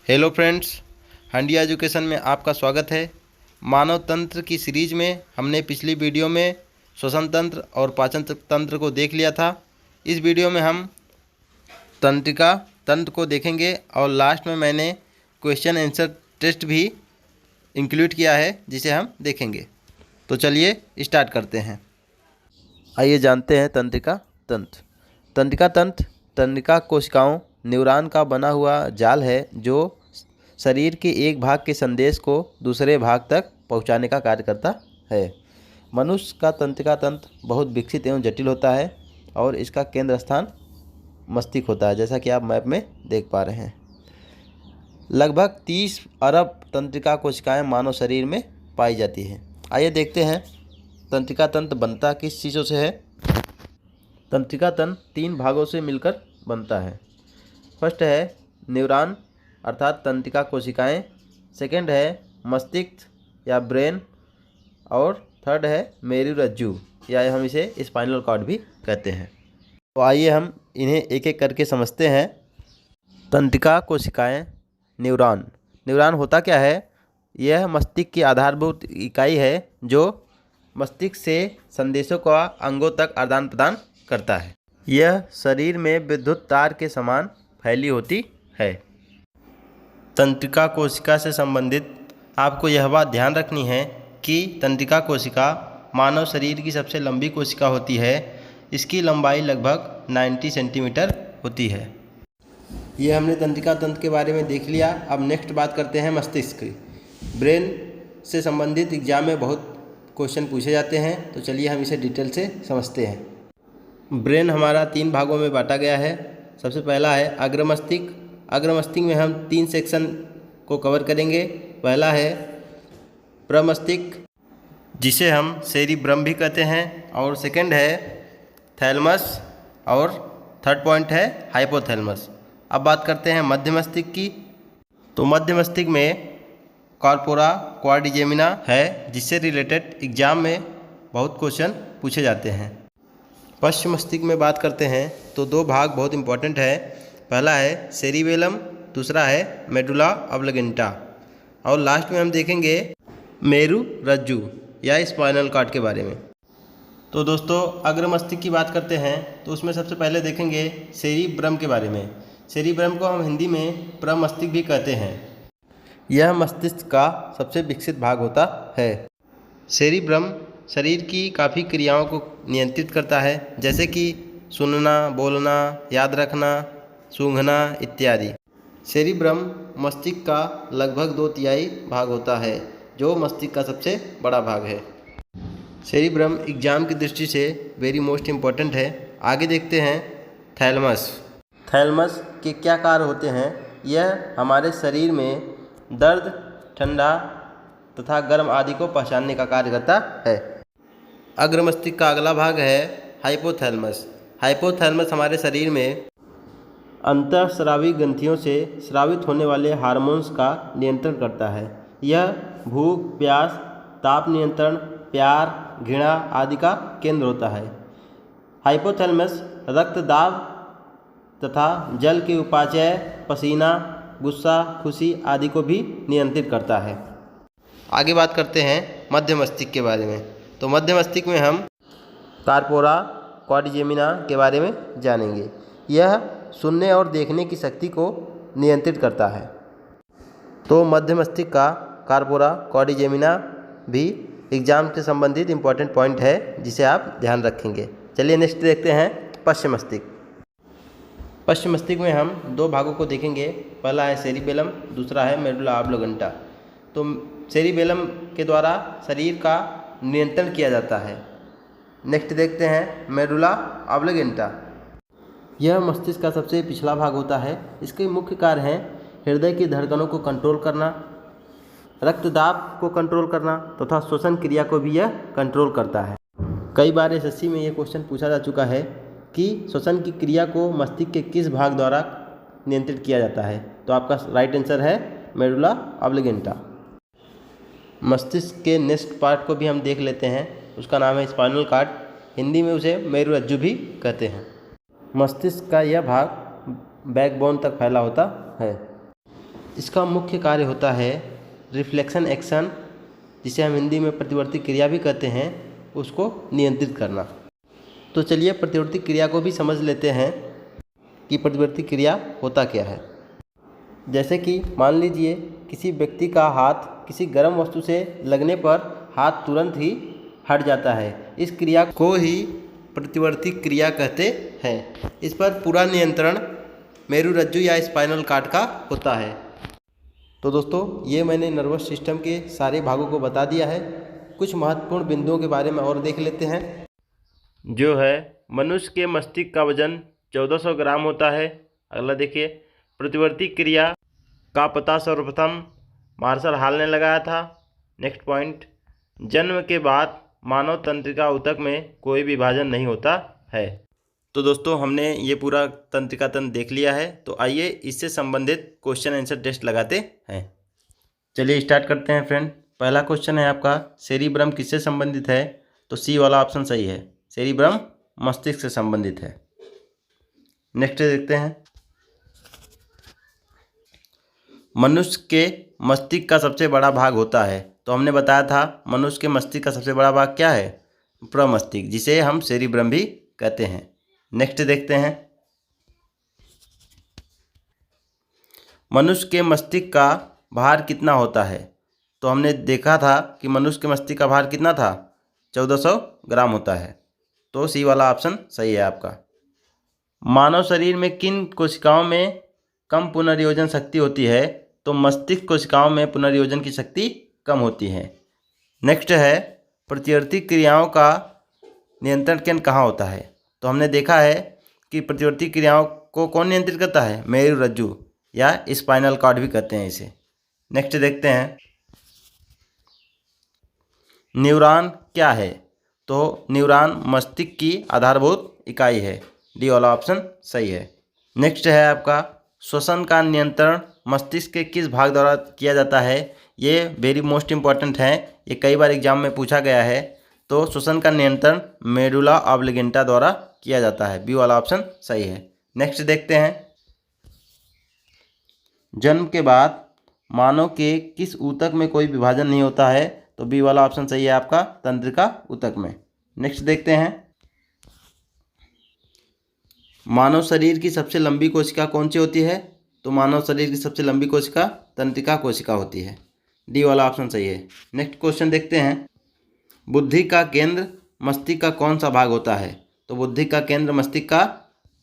Hello friends, हंडिया education में आपका स्वागत है। मानव तंत्र की सीरीज़ में हमने पिछली वीडियो में श्वसन तंत्र और पाचन तंत्र को देख लिया था। इस वीडियो में हम तंत्रिका तंत्र को देखेंगे और लास्ट में मैंने क्वेश्चन आंसर टेस्ट भी इंक्लूड किया है जिसे हम देखेंगे। तो चलिए स्टार्ट करते हैं। आइए जानते हैं तंत्रिका तंत्र। तंत्रिका तंत्र तंत्रिका कोशिकाओं न्यूरॉन का बना हुआ जाल है जो शरीर के एक भाग के संदेश को दूसरे भाग तक पहुंचाने का कार्य करता है। मनुष्य का तंत्रिका तंत्र बहुत विकसित एवं जटिल होता है और इसका केंद्र स्थान मस्तिष्क होता है, जैसा कि आप मैप में देख पा रहे हैं। लगभग 30 अरब तंत्रिका कोशिकाएं मानव शरीर में पाई जाती हैं। आइए देखते हैं तंत्रिका तंत्र बनता किस चीज़ों से है। तंत्रिका तंत्र 3 भागों से मिलकर बनता है। फर्स्ट है न्यूरॉन अर्थात तंत्रिका कोशिकाएं, सेकंड है मस्तिष्क या ब्रेन और थर्ड है मेरुरज्जु या हम इसे स्पाइनल कॉर्ड भी कहते हैं। तो आइए हम इन्हें एक एक करके समझते हैं। तंत्रिका कोशिकाएं। न्यूरॉन होता क्या है? यह मस्तिष्क की आधारभूत इकाई है जो मस्तिष्क से संदेशों का अंगों तक आदान प्रदान करता है। यह शरीर में विद्युत तार के समान फैली होती है। तंत्रिका कोशिका से संबंधित आपको यह बात ध्यान रखनी है कि तंत्रिका कोशिका मानव शरीर की सबसे लंबी कोशिका होती है। इसकी लंबाई लगभग 90 सेंटीमीटर होती है। ये हमने तंत्रिका तंत्र के बारे में देख लिया। अब नेक्स्ट बात करते हैं मस्तिष्क की। ब्रेन से संबंधित एग्जाम में बहुत क्वेश्चन पूछे जाते हैं, तो चलिए हम इसे डिटेल से समझते हैं। ब्रेन हमारा 3 भागों में बांटा गया है। सबसे पहला है अग्र मस्तिष्क। अग्र मस्तिष्क में हम 3 सेक्शन को कवर करेंगे। पहला है प्रमस्तिष्क जिसे हम सेरिब्रम भी कहते हैं, और सेकंड है थैलमस और थर्ड पॉइंट है हाइपोथैलेमस। अब बात करते हैं मध्य मस्तिष्क की। तो मध्य मस्तिष्क में कॉर्पोरा क्वाड्रिजेमिना है जिससे रिलेटेड एग्जाम में बहुत क्वेश्चन पूछे जाते हैं। पश्च मस्तिष्क में बात करते हैं तो 2 भाग बहुत इंपॉर्टेंट है। पहला है सेरिबेलम, दूसरा है मेडुला ऑब्लिगेंटा, और लास्ट में हम देखेंगे मेरुरज्जु या स्पाइनल कॉर्ड के बारे में। तो दोस्तों अग्र मस्तिष्क की बात करते हैं तो उसमें सबसे पहले देखेंगे सेरिब्रम के बारे में। सेरिब्रम को हम हिंदी में प्रमस्तिष्क भी कहते हैं। यह मस्तिष्क का सबसे विकसित भाग होता है। सेरिब्रम शरीर की काफ़ी क्रियाओं को नियंत्रित करता है, जैसे कि सुनना, बोलना, याद रखना, सूंघना इत्यादि। सेरिब्रम मस्तिष्क का लगभग 2/3 भाग होता है, जो मस्तिष्क का सबसे बड़ा भाग है। सेरिब्रम एग्जाम की दृष्टि से वेरी मोस्ट इम्पॉर्टेंट है। आगे देखते हैं थैलमस। थैलमस के क्या कार्य होते हैं? यह हमारे शरीर में दर्द, ठंडा तथा गर्म आदि को पहचानने का कार्य करता है। अग्र मस्तिष्क का अगला भाग है हाइपोथैलेमस। हाइपोथैलेमस हमारे शरीर में अंतःस्रावी ग्रंथियों से स्रावित होने वाले हार्मोन्स का नियंत्रण करता है। यह भूख, प्यास, ताप नियंत्रण, प्यार, घृणा आदि का केंद्र होता है। हाइपोथैलेमस रक्त दाब तथा जल के उपाचय, पसीना, गुस्सा, खुशी आदि को भी नियंत्रित करता है। आगे बात करते हैं मध्य मस्तिष्क के बारे में। तो मध्य मस्तिष्क में हम कॉर्पोरा क्वाड्रिजेमिना के बारे में जानेंगे। यह सुनने और देखने की शक्ति को नियंत्रित करता है। तो मध्य मस्तिष्क का कॉर्पोरा क्वाड्रिजेमिना भी एग्जाम से संबंधित इम्पॉर्टेंट पॉइंट है जिसे आप ध्यान रखेंगे। चलिए नेक्स्ट देखते हैं पश्च मस्तिष्क। पश्च मस्तिष्क में हम 2 भागों को देखेंगे। पहला है सेरिबेलम, दूसरा है मेडुला ऑब्लिगेंटा। तो सेरिबेलम के द्वारा शरीर का नियंत्रण किया जाता है। नेक्स्ट देखते हैं मेडुला ऑब्लिगेंटा। यह मस्तिष्क का सबसे पिछला भाग होता है। इसके मुख्य कार्य हैं हृदय की धड़कनों को कंट्रोल करना, रक्तदाब को कंट्रोल करना तथा श्वसन क्रिया को भी यह कंट्रोल करता है। कई बार एसएससी में यह क्वेश्चन पूछा जा चुका है कि श्वसन की क्रिया को मस्तिष्क के किस भाग द्वारा नियंत्रित किया जाता है? तो आपका राइट आंसर है मेडुला ऑब्लिगेंटा। मस्तिष्क के नेक्स्ट पार्ट को भी हम देख लेते हैं। उसका नाम है स्पाइनल कॉर्ड। हिंदी में उसे मेरुरज्जु भी कहते हैं। मस्तिष्क का यह भाग बैकबोन तक फैला होता है। इसका मुख्य कार्य होता है रिफ्लेक्शन एक्शन, जिसे हम हिंदी में प्रतिवर्ती क्रिया भी कहते हैं, उसको नियंत्रित करना। तो चलिए प्रतिवर्ती क्रिया को भी समझ लेते हैं कि प्रतिवर्ती क्रिया होता क्या है। जैसे कि मान लीजिए किसी व्यक्ति का हाथ किसी गर्म वस्तु से लगने पर हाथ तुरंत ही हट जाता है, इस क्रिया को ही प्रतिवर्ती क्रिया कहते हैं। इस पर पूरा नियंत्रण मेरुरज्जु या स्पाइनल कॉर्ड का होता है। तो दोस्तों, ये मैंने नर्वस सिस्टम के सारे भागों को बता दिया है। कुछ महत्वपूर्ण बिंदुओं के बारे में और देख लेते हैं। जो है, मनुष्य के मस्तिष्क का वजन 1400 ग्राम होता है। अगला देखिए, प्रतिवर्ती क्रिया का पता सर्वप्रथम मार्शल हॉल ने लगाया था। नेक्स्ट पॉइंट, जन्म के बाद मानव तंत्रिका ऊतक में कोई विभाजन नहीं होता है। तो दोस्तों, हमने ये पूरा तंत्रिका तंत्र देख लिया है। तो आइए इससे संबंधित क्वेश्चन आंसर टेस्ट लगाते हैं। चलिए स्टार्ट करते हैं फ्रेंड। पहला क्वेश्चन है आपका, सेरिब्रम किससे संबंधित है? तो सी वाला ऑप्शन सही है, सेरिब्रम मस्तिष्क से संबंधित है। नेक्स्ट देखते हैं, मनुष्य के मस्तिष्क का सबसे बड़ा भाग होता है। तो हमने बताया था मनुष्य के मस्तिष्क का सबसे बड़ा भाग क्या है? प्रमस्तिष्क, जिसे हम सेरिब्रम भी कहते हैं। नेक्स्ट देखते हैं, मनुष्य के मस्तिष्क का भार कितना होता है? तो हमने देखा था कि मनुष्य के मस्तिष्क का भार कितना था? 1400 ग्राम होता है। तो सी वाला ऑप्शन सही है आपका। मानव शरीर में किन कोशिकाओं में कम पुनर्योजन शक्ति होती है? तो मस्तिष्क कोशिकाओं में पुनर्योजन की शक्ति कम होती है। नेक्स्ट है, प्रतिवर्ती क्रियाओं का नियंत्रण केंद्र कहाँ होता है? तो हमने देखा है कि प्रतिवर्ती क्रियाओं को कौन नियंत्रित करता है? मेरुरज्जु या स्पाइनल कॉर्ड भी कहते हैं इसे। नेक्स्ट देखते हैं, न्यूरॉन क्या है? तो न्यूरॉन मस्तिष्क की आधारभूत इकाई है। डी वाला ऑप्शन सही है। नेक्स्ट है आपका, श्वसन का नियंत्रण मस्तिष्क के किस भाग द्वारा किया जाता है? ये वेरी मोस्ट इम्पॉर्टेंट है, ये कई बार एग्जाम में पूछा गया है। तो श्वसन का नियंत्रण मेडुला ऑब्लिगेंटा द्वारा किया जाता है। बी वाला ऑप्शन सही है। नेक्स्ट देखते हैं, जन्म के बाद मानव के किस ऊतक में कोई विभाजन नहीं होता है? तो बी वाला ऑप्शन सही है आपका, तंत्रिका ऊतक में। नेक्स्ट देखते हैं, मानव शरीर की सबसे लंबी कोशिका कौन सी होती है? तो मानव शरीर की सबसे लंबी कोशिका तंत्रिका कोशिका होती है। डी वाला ऑप्शन सही है। नेक्स्ट क्वेश्चन देखते हैं, बुद्धि का केंद्र मस्तिष्क का कौन सा भाग होता है? तो बुद्धि का केंद्र मस्तिष्क का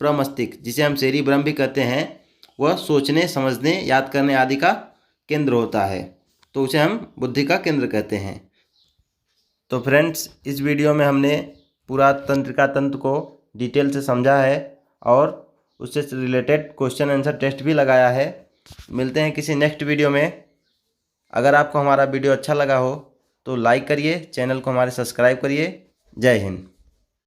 प्रमस्तिष्क, जिसे हम सेरिब्रम भी कहते हैं, वह सोचने, समझने, याद करने आदि का केंद्र होता है। तो उसे हम बुद्धि का केंद्र कहते हैं। तो फ्रेंड्स, इस वीडियो में हमने पूरा तंत्रिका तंत्र को डिटेल से समझा है और उससे रिलेटेड क्वेश्चन आंसर टेस्ट भी लगाया है। मिलते हैं किसी नेक्स्ट वीडियो में। अगर आपको हमारा वीडियो अच्छा लगा हो तो लाइक करिए, चैनल को हमारे सब्सक्राइब करिए। जय हिंद।